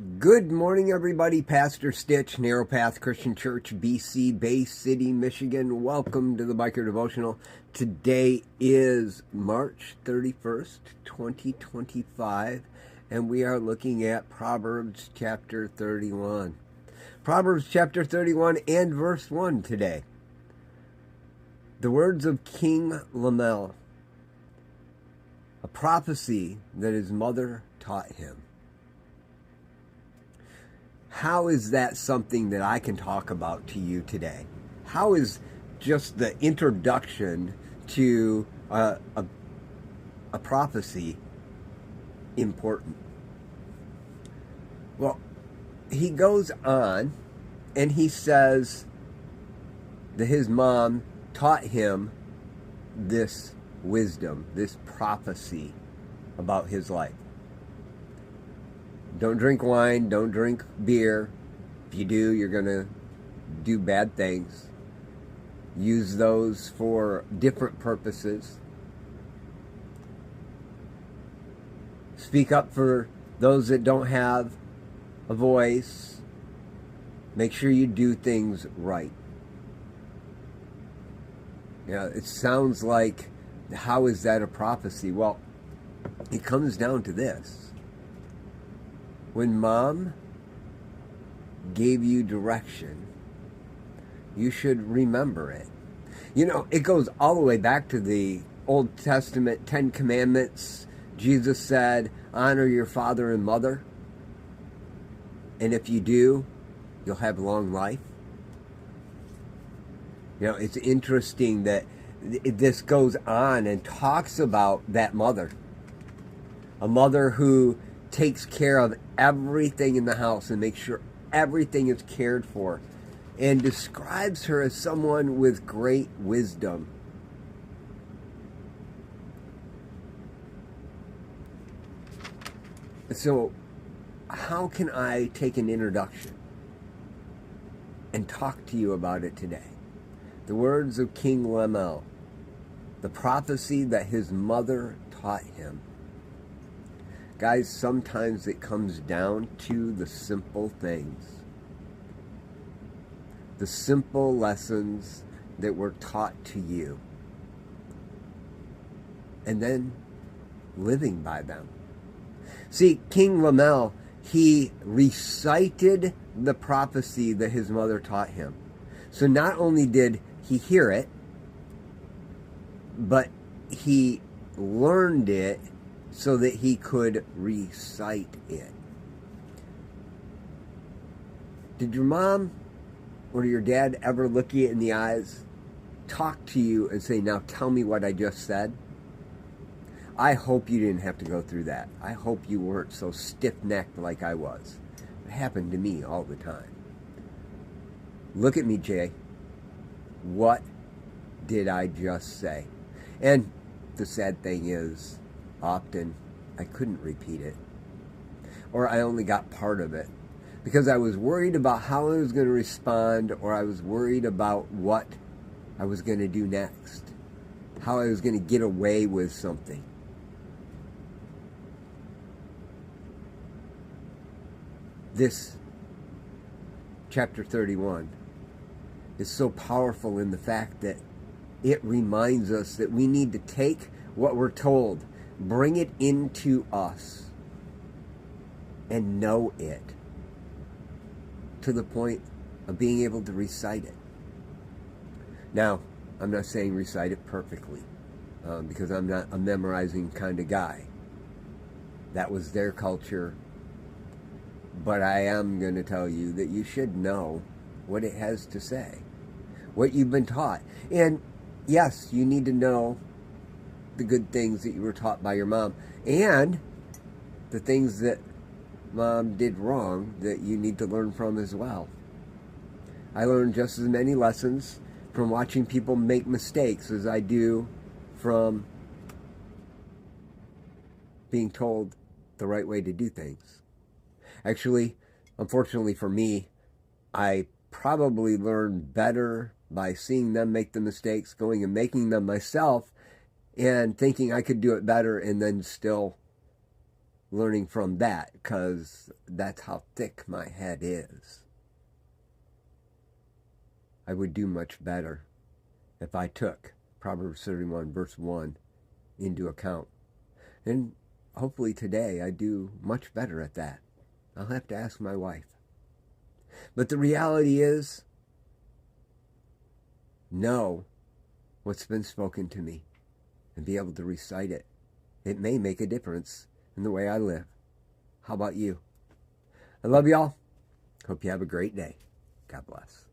Good morning, everybody. Pastor Stitch, Narrow Path Christian Church, BC, Bay City, Michigan. Welcome to the Biker Devotional. Today is March 31st, 2025, and we are looking at Proverbs chapter 31. Proverbs chapter 31 and verse 1 today. The words of King Lemuel, a prophecy that his mother taught him. How is that something that I can talk about to you today? How is just the introduction to a prophecy important? Well, he goes on and he says that his mom taught him this wisdom, this prophecy about his life. Don't drink wine, don't drink beer. If you do, you're going to do bad things. Use those for different purposes. Speak up for those that don't have a voice. Make sure you do things right. Yeah, it sounds like, how is that a prophecy? Well, it comes down to this. When mom gave you direction, you should remember it. You know, it goes all the way back to the Old Testament 10 Commandments. Jesus said, honor your father and mother. And if you do, you'll have long life. You know, it's interesting that this goes on and talks about that mother. A mother who takes care of everything in the house and makes sure everything is cared for, and describes her as someone with great wisdom. So, how can I take an introduction and talk to you about it today? The words of King Lemuel, the prophecy that his mother taught him. Guys, sometimes it comes down to the simple things. The simple lessons that were taught to you. And then living by them. See, King Lemuel, he recited the prophecy that his mother taught him. So not only did he hear it, but he learned it so that he could recite it. Did your mom or your dad ever look you in the eyes, talk to you, and say, now tell me what I just said? I hope you didn't have to go through that. I hope you weren't so stiff-necked like I was. It happened to me all the time. Look at me, Jay. What did I just say? And the sad thing is, often I couldn't repeat it, or I only got part of it because I was worried about how I was going to respond, or I was worried about what I was going to do next, how I was going to get away with something. This chapter 31 is so powerful in the fact that it reminds us that we need to take what we're told, bring it into us, and know it to the point of being able to recite it. Now, I'm not saying recite it perfectly, because I'm not a memorizing kind of guy. That was their culture. But I am going to tell you that you should know what it has to say, what you've been taught. And yes, you need to know the good things that you were taught by your mom, and the things that mom did wrong that you need to learn from as well. I learned just as many lessons from watching people make mistakes as I do from being told the right way to do things. Actually, unfortunately for me, I probably learned better by seeing them make the mistakes, going and making them myself, and thinking I could do it better, and then still learning from that, because that's how thick my head is. I would do much better if I took Proverbs 31 verse 1 into account. And hopefully today I do much better at that. I'll have to ask my wife. But the reality is, know what's been spoken to me and be able to recite it. It may make a difference in the way I live. How about you? I love y'all. Hope you have a great day. God bless.